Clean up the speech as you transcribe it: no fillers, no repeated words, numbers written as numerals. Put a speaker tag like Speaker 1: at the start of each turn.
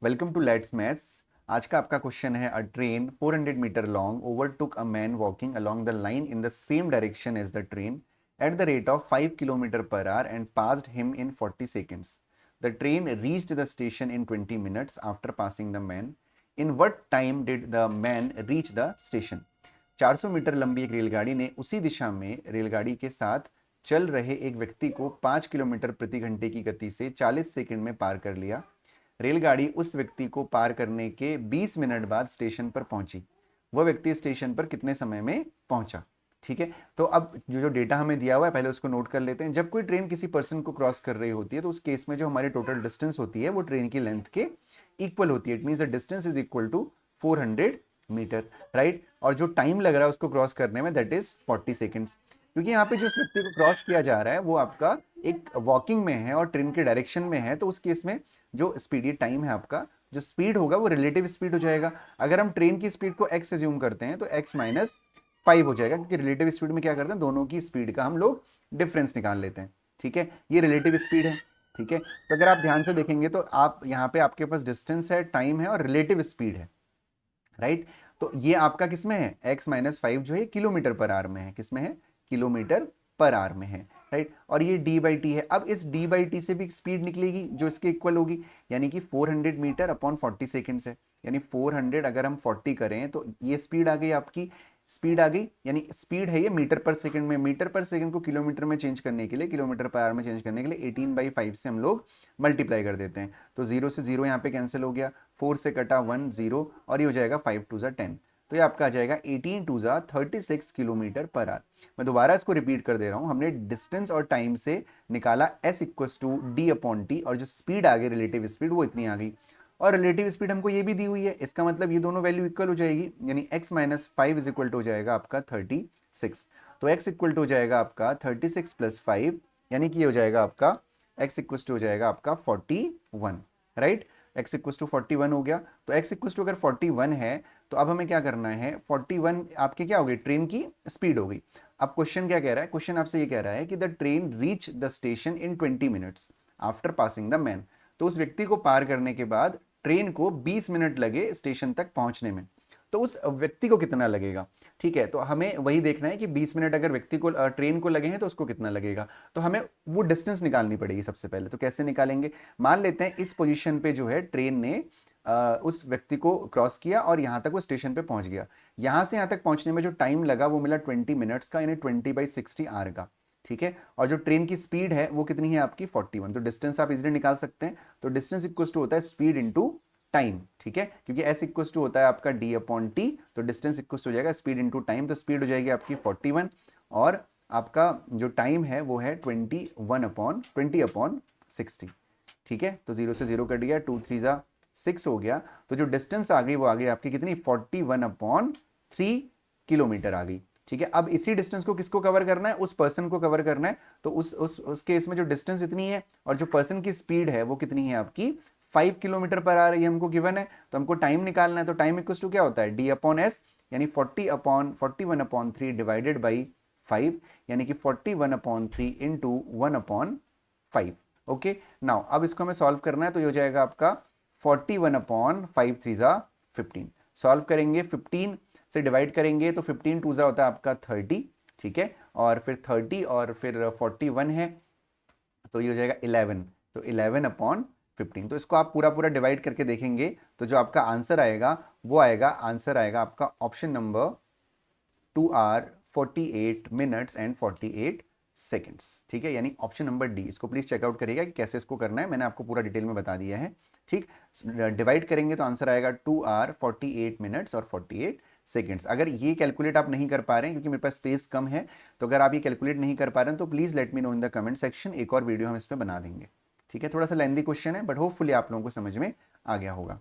Speaker 1: Welcome to let's maths. आज का आपका क्वेश्चन है, a train 400 metre long overtook a man walking along the line in the same direction as the train at the rate of 5 kilometre per hour and passed him in 40 seconds. The train reached the station in 20 minutes after passing the man. In what time did the man reach the station? 400 metre लंबी एक रेलगाड़ी ने उसी दिशा में रेलगाड़ी के साथ चल रहे एक व्यक्ति को 5 किलोमीटर प्रति घंटे की गति से 40 सेकंड में पार कर लिया। रेलगाड़ी उस व्यक्ति को पार करने के 20 मिनट बाद स्टेशन पर पहुंची। वह व्यक्ति स्टेशन पर कितने समय में पहुंचा? ठीक है, तो अब जो डेटा हमें दिया हुआ है पहले उसको नोट कर लेते हैं। जब कोई ट्रेन किसी पर्सन को क्रॉस कर रही होती है तो उस केस में जो हमारी टोटल डिस्टेंस होती है वो ट्रेन की लेंथ के इक्वल होती है। It means the distance is equal to 400 metre, right. और जो टाइम लग रहा है उसको क्रॉस करने में दैट इज 40 सेकेंड्स। क्योंकि यहाँ पे जो व्यक्ति को क्रॉस किया जा रहा है वो आपका एक वॉकिंग में है और ट्रेन के डायरेक्शन में है, तो उस केस में जो स्पीड, ये टाइम है आपका, जो स्पीड होगा वो रिलेटिव स्पीड हो जाएगा। अगर हम ट्रेन की स्पीड को x एज्यूम करते हैं तो x माइनस 5 हो जाएगा, क्योंकि रिलेटिव स्पीड में क्या करते हैं, दोनों की स्पीड का हम लोग डिफरेंस निकाल लेते हैं। ठीक है, ये रिलेटिव स्पीड है। ठीक है, तो अगर आप ध्यान से देखेंगे तो आप यहाँ पे आपके पास डिस्टेंस है, टाइम है और रिलेटिव स्पीड है, राइट। तो ये आपका किसमें है, x माइनस 5 जो है किलोमीटर पर आवर में है, किसमें है, किलोमीटर पर आवर में है, राइट। और ये d बाई टी है। अब इस d बाई टी से भी स्पीड निकलेगी जो इसके इक्वल होगी, यानी कि 400 मीटर अपॉन 40 सेकेंड्स है। यानी 400 अगर हम 40 करें तो ये स्पीड आ गई आपकी, स्पीड आ गई, यानी स्पीड है ये मीटर पर सेकंड में। मीटर पर सेकंड को किलोमीटर में चेंज करने के लिए, किलोमीटर पर आवर में चेंज करने के लिए 18/5 से हम लोग मल्टीप्लाई कर देते हैं। तो 0 से 0 यहाँ पे कैंसिल हो गया, 4 से कटा 1 0 और ये हो जाएगा 5 2 10। तो ये आपका आ जाएगा 18 2 36 किलोमीटर पर आवर। मैं दोबारा इसको रिपीट कर दे रहा हूँ। हमने डिस्टेंस और टाइम से निकाला s equals to D upon T, और जो स्पीड आ गई रिलेटिव स्पीड वो इतनी आ गई, और रिलेटिव स्पीड हमको ये भी दी हुई है। इसका मतलब ये दोनों वैल्यू इक्वल हो जाएगी, यानी x minus 5 is equal to हो जाएगा आपका 36। तो x इक्वल टू हो जाएगा आपका 36 प्लस 5, यानी कि ये हो जाएगा आपका x इक्वल टू हो जाएगा आपका 41, राइट। x इक्वल टू 41 हो गया। तो x इक्वल टू अगर 41 है तो अब हमें क्या करना है, 41 आपके क्या हो गई, ट्रेन की स्पीड हो गई। अब क्वेश्चन क्या कह रहा है, क्वेश्चन आपसे ये कह रहा है कि the train reach the station in 20 minutes after passing the man. तो उस व्यक्ति को पार करने के बाद ट्रेन को 20 मिनट लगे स्टेशन तक पहुंचने में, तो उस व्यक्ति को कितना लगेगा। ठीक है, तो हमें वही देखना है कि 20 मिनट अगर व्यक्ति को, ट्रेन को लगे हैं तो उसको कितना लगेगा। तो हमें वो डिस्टेंस निकालनी पड़ेगी सबसे पहले। तो कैसे निकालेंगे, मान लेते हैं इस पोजीशन पे जो है ट्रेन ने उस व्यक्ति को क्रॉस किया और यहाँ तक वो स्टेशन पे पहुंच गया। यहाँ से यहाँ तक पहुंचने में जो टाइम लगा वो मिला 20 मिनट्स का, यानी 20/60 आर का। ठीक है, और जो ट्रेन की स्पीड है वो कितनी है आपकी 41। तो डिस्टेंस आप इजीली निकाल सकते हैं। तो डिस्टेंस इक्वल टू होता है स्पीड इंटू टाइम। ठीक है, क्योंकि s इक्वल टू होता है आपका d अपॉन टी, तो डिस्टेंस इक्वल टू हो जाएगा स्पीड इंटू टाइम। तो स्पीड हो जाएगी आपकी 41 और आपका जो टाइम है वो है 20/60। ठीक है, तो 0 से 0 कट गया, 2 3 6 हो गया। तो जो डिस्टेंस आ गई वो आ गई आपकी कितनी, 41/3 किलोमीटर आ गई। ठीक है, अब इसी डिस्टेंस को किसको कवर करना है, उस पर्सन को कवर करना है। तो उस केस में जो डिस्टेंस इतनी है और जो पर्सन की स्पीड है वो कितनी है आपकी 5 किलोमीटर पर आ रही है, हमको गिवन है। तो हमको टाइम निकालना है। तो टाइम इक्वल टू क्या होता है, डी अपॉन एस, यानी 41/3 डिवाइडेड बाई 5, यानी कि 41/3 इंटू 1/5। ओके, नाउ अब इसको हमें सॉल्व करना है। तो ये हो जाएगा आपका 41/5 3 15। सॉल्व करेंगे, 15 से डिवाइड करेंगे तो 15 2 होता है आपका 30। ठीक है, और फिर 30 और फिर 41 है तो ये हो जाएगा 11। तो 11/15। तो इसको आप पूरा पूरा डिवाइड करके देखेंगे तो जो आपका आंसर आएगा वो आएगा, आंसर आएगा आपका option number 2 hour 48 minutes and 48 seconds. ठीक है, यानी ऑप्शन नंबर डी। इसको प्लीज चेकआउट करिएगा कि कैसे इसको करना है, मैंने आपको पूरा डिटेल में बता दिया है। ठीक, डिवाइड करेंगे तो आंसर आएगा 2 आवर 48 मिनट्स और 48 सेकेंड्स। अगर ये कैलकुलेट आप नहीं कर पा रहे हैं क्योंकि मेरे पास स्पेस कम है, तो अगर आप ये कैलकुलेट नहीं कर पा रहे हैं तो please let me know in the comment section, एक और वीडियो हम इस पर बना देंगे। ठीक है, थोड़ा सा लेंदी क्वेश्चन है बट होपफुली आप लोगों को समझ में आ गया होगा।